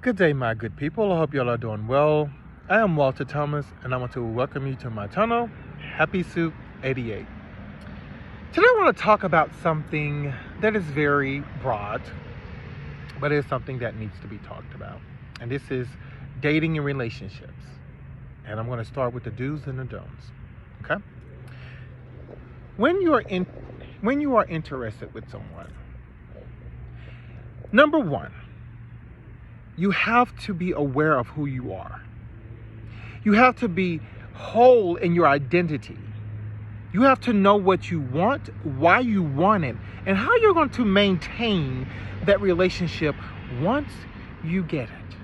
Good day, my good people. I hope y'all are doing well. I am Walter Thomas, and I want to welcome you to my channel, Happy Soup 88. Today, I want to talk about something that is very broad, but it is something that needs to be talked about. And this is dating and relationships. And I'm going to start with the do's and the don'ts. Okay? When you are interested with someone, number one, you have to be aware of who you are. You have to be whole in your identity. You have to know what you want, why you want it, and how you're going to maintain that relationship once you get it.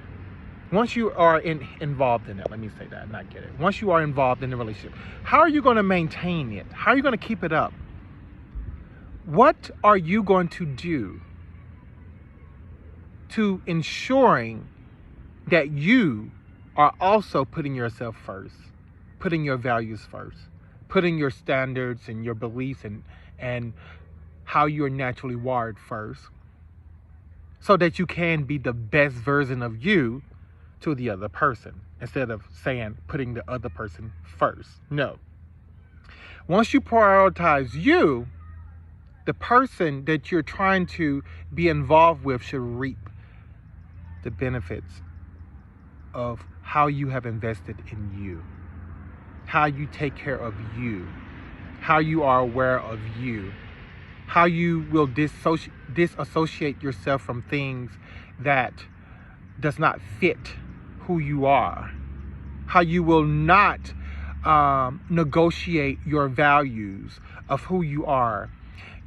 Once you are involved in it, let me say that, not get it. Once you are involved in the relationship, how are you going to maintain it? How are you going to keep it up? What are you going to do to ensuring that you are also putting yourself first, putting your values first, putting your standards and your beliefs and how you're naturally wired first, so that you can be the best version of you to the other person, instead of saying putting the other person first. No. Once you prioritize you, the person that you're trying to be involved with should reap the benefits of how you have invested in you, how you take care of you, how you are aware of you, how you will disassociate yourself from things that does not fit who you are, how you will not negotiate your values of who you are.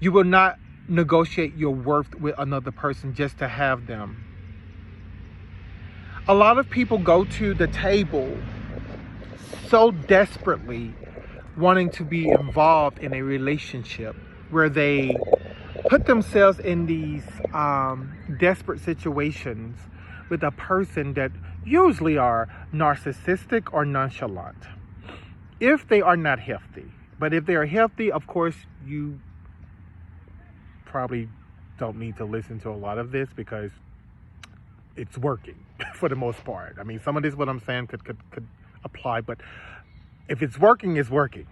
You will not negotiate your worth with another person just to have them. A lot of people go to the table so desperately wanting to be involved in a relationship where they put themselves in these desperate situations with a person that usually are narcissistic or nonchalant, if they are not healthy. But if they are healthy, of course, you probably don't need to listen to a lot of this, because it's working for the most part. I mean, some of this, what I'm saying, could apply, but if it's working, it's working.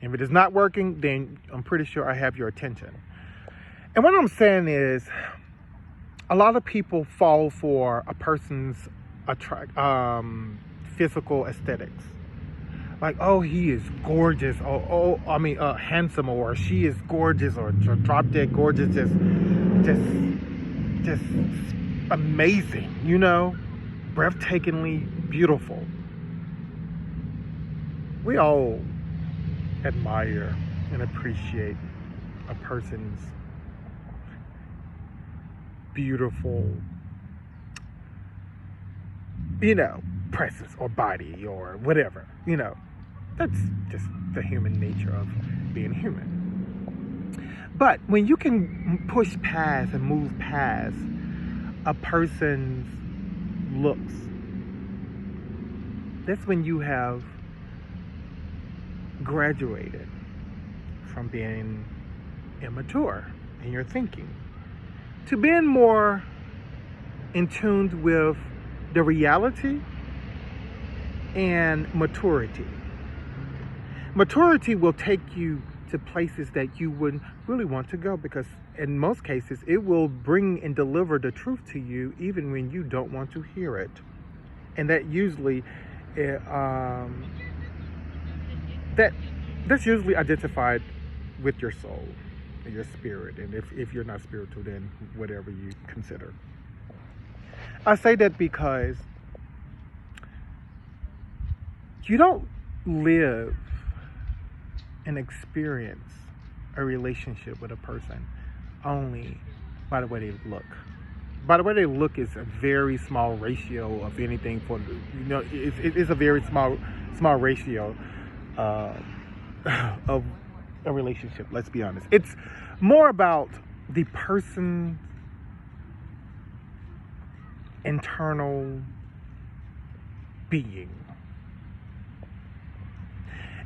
If it is not working, then I'm pretty sure I have your attention. And what I'm saying is, a lot of people fall for a person's physical aesthetics. Like, oh, he is gorgeous. Handsome, or she is gorgeous, or drop dead gorgeous, just amazing, breathtakingly beautiful. We all admire and appreciate a person's beautiful, presence or body or whatever, That's just the human nature of being human. But when you can push past and move past a person's looks, that's when you have graduated from being immature in your thinking to being more in tune with the reality and maturity. Maturity will take you to places that you wouldn't really want to go, because in most cases it will bring and deliver the truth to you even when you don't want to hear it. And that usually that's usually identified with your soul and your spirit. And if you're not spiritual, then whatever you consider. I say that because you don't live and experience a relationship with a person only by the way they look. By the way they look is a very small ratio of anything for, it's a very small ratio of a relationship, let's be honest. It's more about the person's internal being.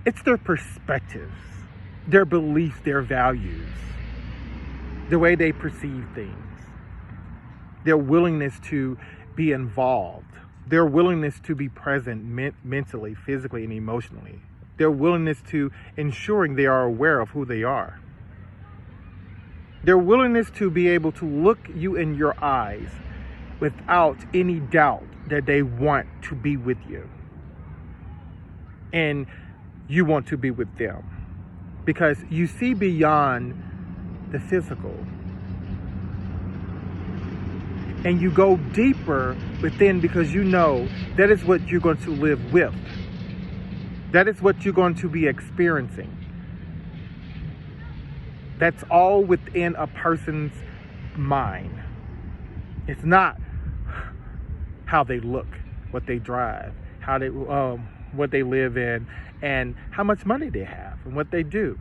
It's their perspectives, their beliefs, their values, the way they perceive things, their willingness to be involved, their willingness to be present mentally, physically, and emotionally, their willingness to ensuring they are aware of who they are, their willingness to be able to look you in your eyes without any doubt that they want to be with you and you want to be with them, because you see beyond the physical and you go deeper within, because you know that is what you're going to live with. That is what you're going to be experiencing. That's all within a person's mind. It's not how they look, what they drive, how they what they live in, and how much money they have and what they do.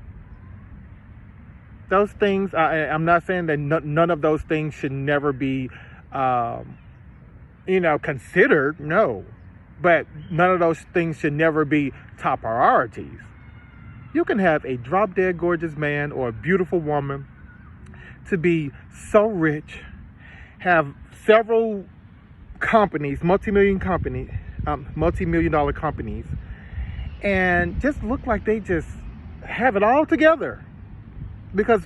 Those things, I'm not saying that none of those things should never be considered, no. But none of those things should never be top priorities. You can have a drop dead gorgeous man or a beautiful woman to be so rich, have several companies, multi-million dollar companies, and just look like they just have it all together, because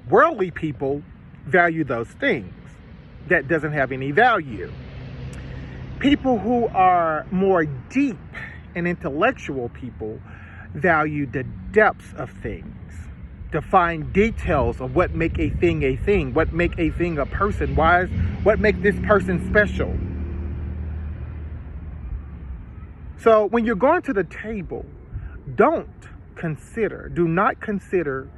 worldly people value those things. That doesn't have any value. People who are more deep and intellectual people value the depths of things, to find details of what make a thing, what make a thing a person, what make this person special. So when you're going to the table, do not consider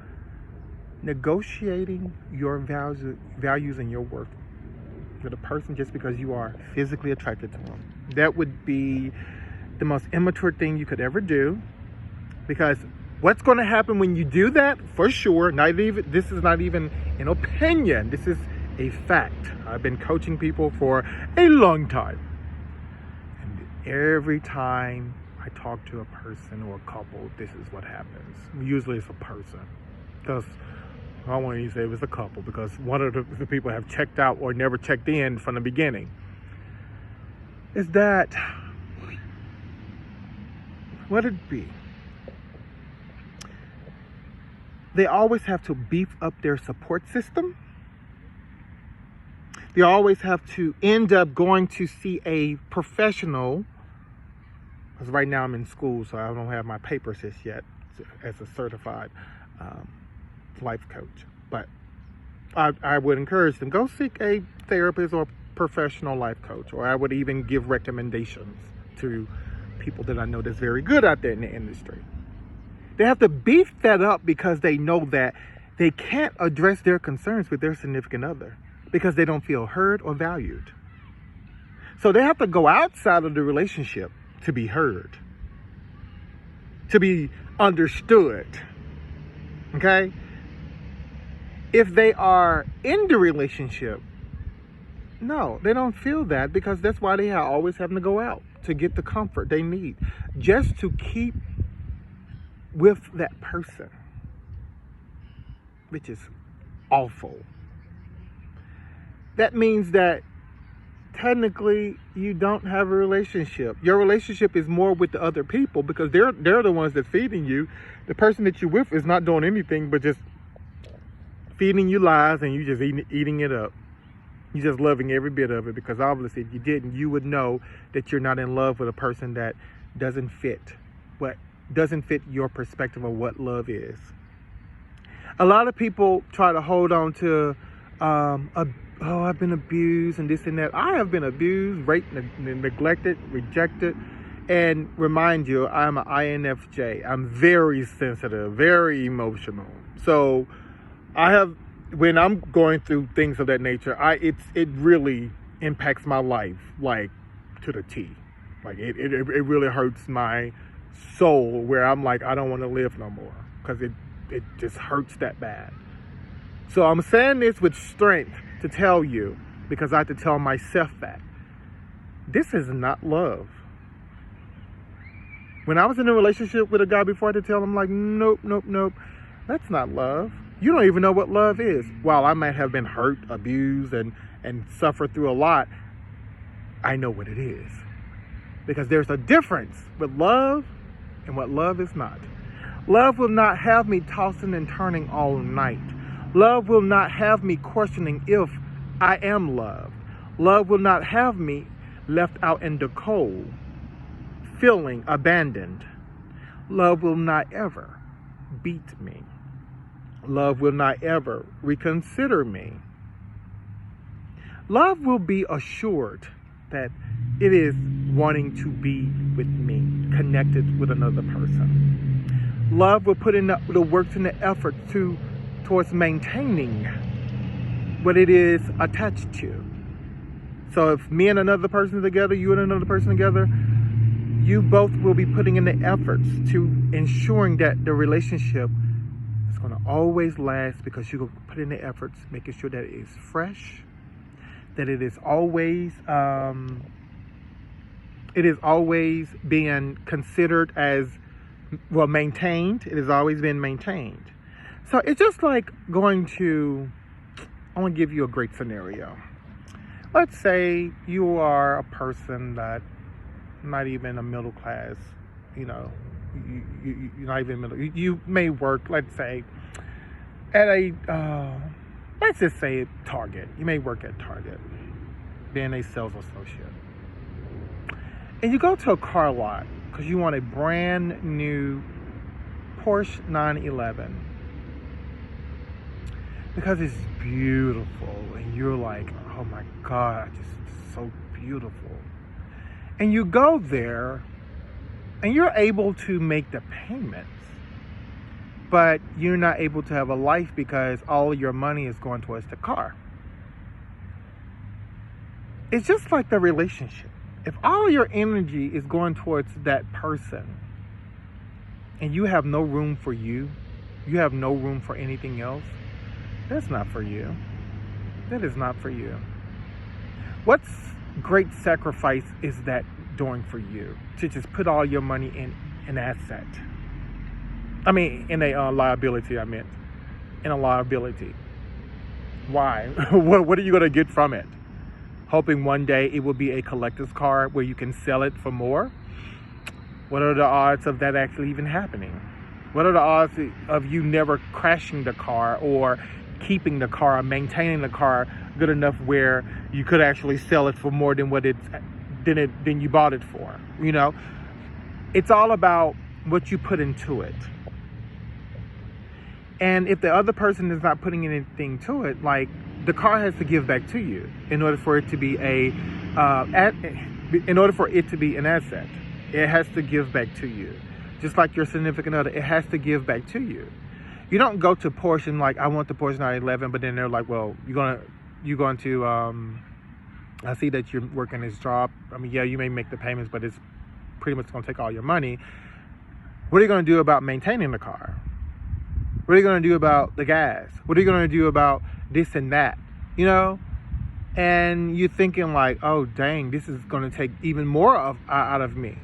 negotiating your values and your worth with a person just because you are physically attracted to them. That would be the most immature thing you could ever do, because what's going to happen when you do that, for sure, this is not even an opinion, this is a fact. I've been coaching people for a long time, and every time I talk to a person or a couple, this is what happens. Usually it's a person, because I don't want to say it was a couple, because one of the people have checked out or never checked in from the beginning. Is that what it be? They always have to beef up their support system. They always have to end up going to see a professional. Because right now I'm in school, so I don't have my papers yet as a certified life coach. But I would encourage them, go seek a therapist or professional life coach, or I would even give recommendations to people that I know that's very good out there in the industry. They have to beef that up because they know that they can't address their concerns with their significant other because they don't feel heard or valued. So they have to go outside of the relationship to be heard, to be understood. Okay? If they are in the relationship, no, they don't feel that, because that's why they are always having to go out to get the comfort they need just to keep with that person, which is awful. That means that technically you don't have a relationship. Your relationship is more with the other people, because they're the ones that's feeding you. The person that you're with is not doing anything but just feeding you lies, and you just eating it up. You're just loving every bit of it, because obviously if you didn't, you would know that you're not in love with a person that doesn't fit your perspective of what love is. A lot of people try to hold on to I've been abused and this and that. I have been abused, raped, neglected, rejected. And remind you, I'm an INFJ. I'm very sensitive, very emotional. So when I'm going through things of that nature, it really impacts my life, like to the T. Like it really hurts my soul, where I'm like, I don't want to live no more, because it just hurts that bad. So I'm saying this with strength to tell you, because I have to tell myself that this is not love. When I was in a relationship with a guy before, I had to tell him, like, nope, that's not love. You don't even know what love is. While I might have been hurt, abused, and suffered through a lot, I know what it is. Because there's a difference with love and what love is not. Love will not have me tossing and turning all night. Love will not have me questioning if I am loved. Love will not have me left out in the cold, feeling abandoned. Love will not ever beat me. Love will not ever reconsider me. Love will be assured that it is wanting to be with me, connected with another person. Love will put in the work and the effort towards maintaining what it is attached to. So if me and another person together, you and another person together, you both will be putting in the efforts to ensuring that the relationship is going to always last, because you put in the efforts, making sure that it is fresh, that it is always being considered as, well, maintained. It has always been maintained. So it's just like I want to give you a great scenario. Let's say you are a person that not even a middle class, you're not even middle. You may work, let's say, at let's just say Target. You may work at Target, being a sales associate. And you go to a car lot because you want a brand new Porsche 911 because it's beautiful, and you're like, oh my God, just so beautiful. And you go there and you're able to make the payments, but you're not able to have a life because all your money is going towards the car. It's just like the relationship. If all your energy is going towards that person and you have no room for you have no room for anything else, that's not for you. That is not for you. What's great sacrifice is that doing for you? To just put all your money in an asset. In a liability, in a liability. Why? What are you going to get from it? Hoping one day it will be a collector's car where you can sell it for more? What are the odds of that actually even happening? What are the odds of you never crashing the car or keeping the car or maintaining the car good enough where you could actually sell it for more than than you bought it for? It's all about what you put into it. And if the other person is not putting anything to it, like, the car has to give back to you in order for it to be an asset. It has to give back to you. Just like your significant other, it has to give back to you. You don't go to Porsche and like, I want the Porsche 911, but then they're like, well, you're going to I see that you're working this job. Yeah, you may make the payments, but it's pretty much going to take all your money. What are you going to do about maintaining the car? What are you going to do about the gas? What are you going to do about this and that? And you're thinking like, oh, dang, this is going to take even more out of me.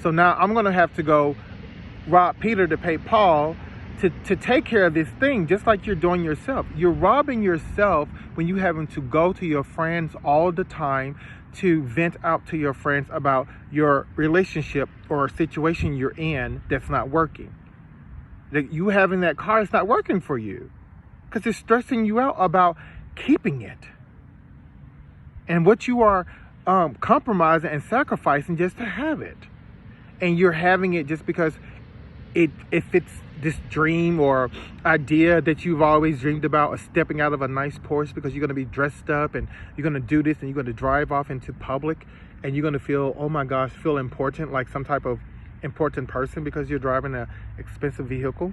So now I'm going to have to go rob Peter to pay Paul to take care of this thing, just like you're doing yourself. You're robbing yourself when you having to go to your friends all the time to vent out to your friends about your relationship or situation you're in that's not working. That you having that car is not working for you because it's stressing you out about keeping it. And what you are compromising and sacrificing just to have it. And you're having it just because it fits this dream or idea that you've always dreamed about, of stepping out of a nice Porsche because you're going to be dressed up and you're going to do this and you're going to drive off into public and you're going to feel, oh my gosh, feel important, like some type of important person because you're driving an expensive vehicle.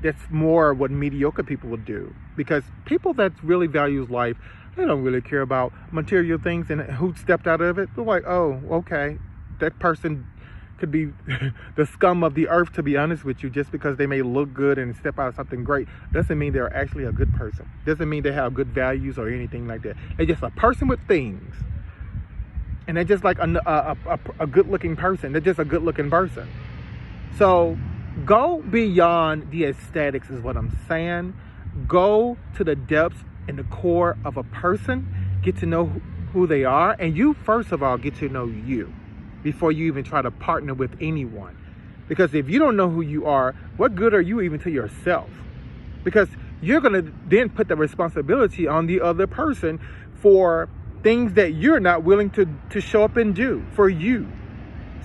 That's more what mediocre people would do, because people that really values life, they don't really care about material things and who stepped out of it. They're like, oh, okay, that person could be the scum of the earth, to be honest with you. Just because they may look good and step out of something great doesn't mean they're actually a good person. Doesn't mean they have good values or anything like that. They're just a person with things. And they're just like a good-looking person. They're just a good-looking person. So go beyond the aesthetics is what I'm saying. Go to the depths and the core of a person. Get to know who they are, and you first of all get to know you before you even try to partner with anyone. Because if you don't know who you are, what good are you even to yourself? Because you're going to then put the responsibility on the other person for things that you're not willing to show up and do for you.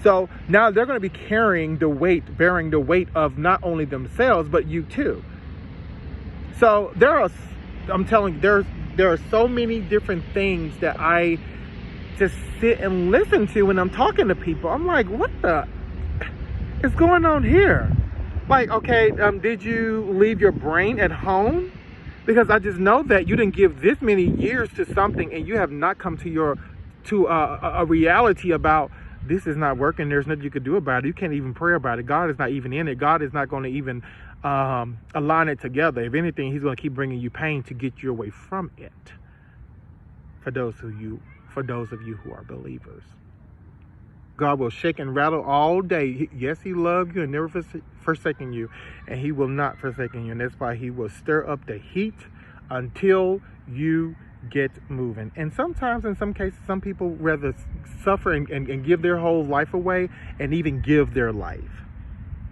So now they're going to be bearing the weight of not only themselves, but you too. So I'm telling you, there are so many different things that I just sit and listen to when I'm talking to people. I'm like, what the is going on here? Like, okay, did you leave your brain at home? Because I just know that you didn't give this many years to something and you have not come to a reality about this is not working. There's nothing you could do about it. You can't even pray about it. God is not even in it. God is not going to even align it together. If anything, he's going to keep bringing you pain to get you away from it. For those of you who are believers, God will shake and rattle all day. Yes, he loves you and never forsaken you, and he will not forsaken you. And that's why he will stir up the heat until you get moving. And sometimes, in some cases, some people rather suffer and give their whole life away, and even give their life,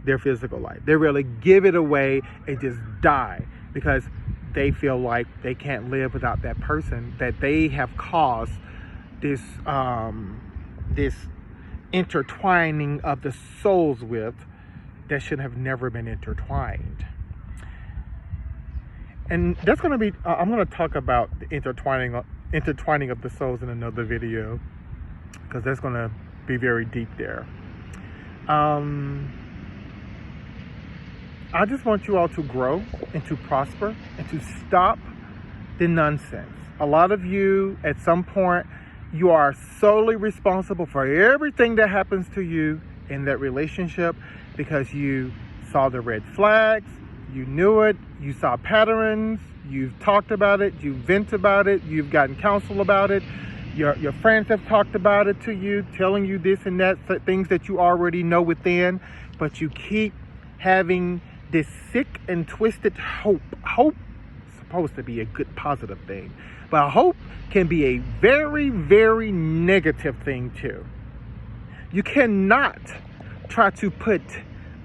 their physical life. They really give it away and just die because they feel like they can't live without that person that they have caused this intertwining of the souls with that should have never been intertwined. And that's going to be, I'm going to talk about the intertwining of the souls in another video, because that's going to be very deep there. I just want you all to grow and to prosper and to stop the nonsense. A lot of you, at some point, you are solely responsible for everything that happens to you in that relationship because you saw the red flags, you knew it, you saw patterns, you've talked about it, you vent about it, you've gotten counsel about it, your friends have talked about it to you, telling you this and that, things that you already know within, but you keep having this sick and twisted hope. Hope is supposed to be a good, positive thing, but hope can be a very, very negative thing too. You cannot try to put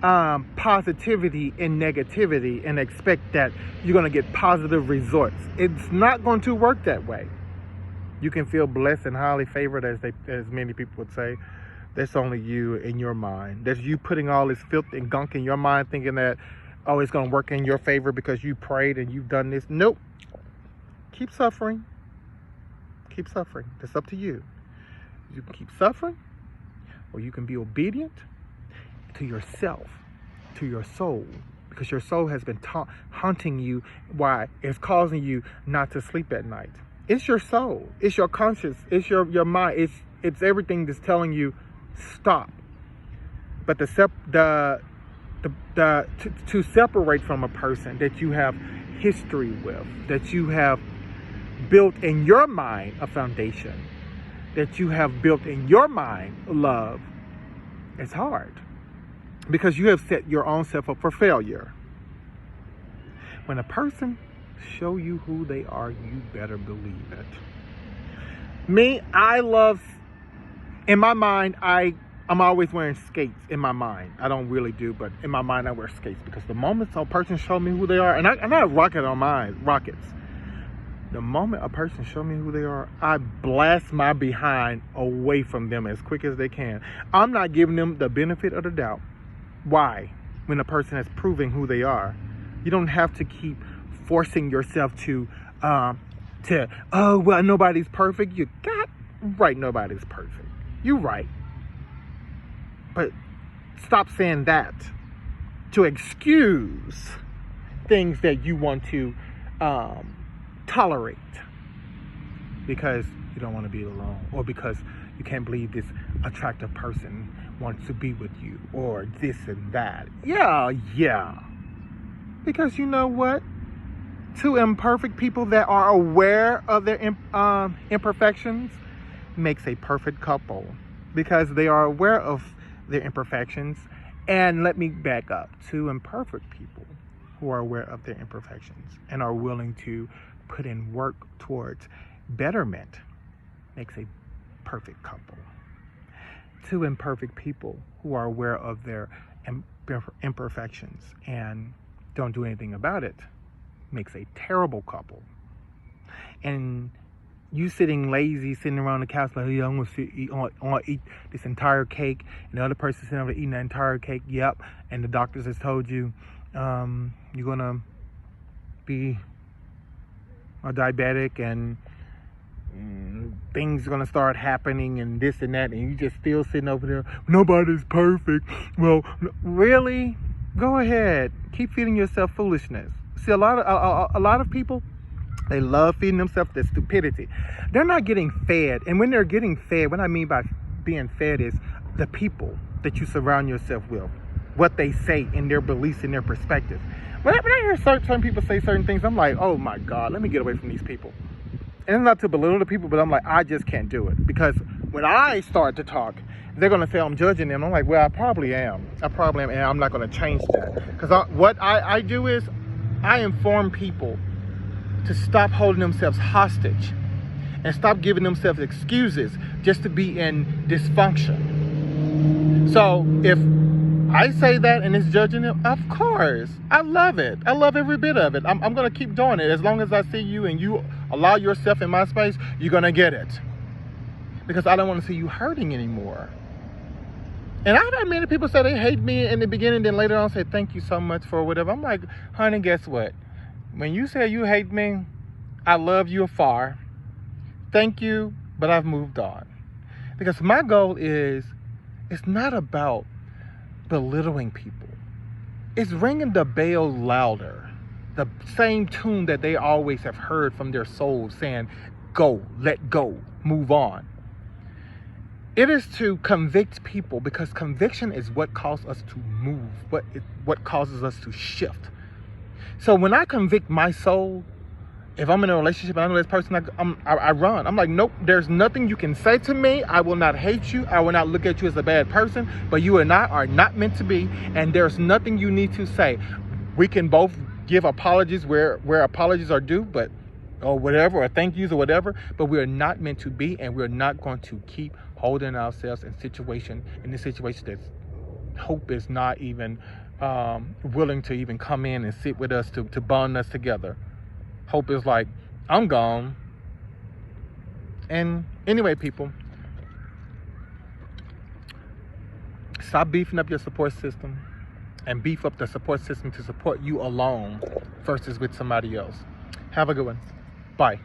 positivity in negativity and expect that you're going to get positive results. It's not going to work that way. You can feel blessed and highly favored, as many people would say. That's only you in your mind. That's you putting all this filth and gunk in your mind, thinking that, oh, it's going to work in your favor because you prayed and you've done this. Nope. Keep suffering. Keep suffering. It's up to you. You can keep suffering, or you can be obedient to yourself, to your soul, because your soul has been haunting you. Why? It's causing you not to sleep at night. It's your soul. It's your conscience. It's your mind. It's everything that's telling you stop. But to separate from a person that you have history with, that you have built in your mind a foundation, that you have built in your mind love, it's hard because you have set your own self up for failure. When a person show you who they are, you better believe it. Me, I love, in my mind, I'm always wearing skates in my mind. I don't really do, but in my mind I wear skates because the moment a person show me who they are, and I have rockets. The moment a person show me who they are, I blast my behind away from them as quick as they can. I'm not giving them the benefit of the doubt. Why? When a person is proving who they are, you don't have to keep forcing yourself to oh, well, nobody's perfect. You got right, nobody's perfect. You right. But stop saying that to excuse things that you want to tolerate because you don't want to be alone, or because you can't believe this attractive person wants to be with you, or this and that. Yeah. Because you know what? Two imperfect people that are aware of their imperfections makes a perfect couple, because they are aware of their imperfections. And let me back up. Two imperfect people who are aware of their imperfections and are willing to put in work towards betterment makes a perfect couple. Two imperfect people who are aware of their imperfections and don't do anything about it makes a terrible couple. And you sitting lazy, sitting around the couch like, yeah, I'm gonna eat this entire cake, and the other person sitting over eating that entire cake. Yep, and the doctors has told you you're gonna be a diabetic, and things are gonna start happening, and this and that, and you just still sitting over there. Nobody's perfect. Well, really? Go ahead, keep feeding yourself foolishness. See, a lot of people, they love feeding themselves this stupidity. They're not getting fed. And when they're getting fed, what I mean by being fed is the people that you surround yourself with, what they say in their beliefs and their perspectives. When I hear certain people say certain things, I'm like, oh my God, let me get away from these people. And it's not to belittle the people, but I'm like, I just can't do it. Because when I start to talk, they're going to say I'm judging them. I'm like, well, I probably am. And I'm not going to change that. Because what I do is I inform people to stop holding themselves hostage and stop giving themselves excuses just to be in dysfunction. So if I say that and it's judging them, of course, I love it. I love every bit of it. I'm going to keep doing it. As long as I see you and you allow yourself in my space, you're going to get it. Because I don't want to see you hurting anymore. And I've had many people say they hate me in the beginning, then later on say thank you so much for whatever. I'm like, honey, guess what? When you say you hate me, I love you afar. Thank you, but I've moved on. Because my goal is, it's not about belittling people. It's ringing the bell louder. The same tune that they always have heard from their souls saying, go, let go, move on. It is to convict people, because conviction is what causes us to move, what causes us to shift. So when I convict my soul, if I'm in a relationship and I know this person, I run. I'm like, nope, there's nothing you can say to me. I will not hate you. I will not look at you as a bad person, but you and I are not meant to be, and there's nothing you need to say. We can both give apologies where apologies are due, but or whatever, or thank yous or whatever, but we are not meant to be, and we're not going to keep holding ourselves in this situation that hope is not even willing to even come in and sit with us to bond us together. Hope is like, I'm gone. And anyway, people, stop beefing up your support system and beef up the support system to support you alone versus with somebody else. Have a good one. Bye.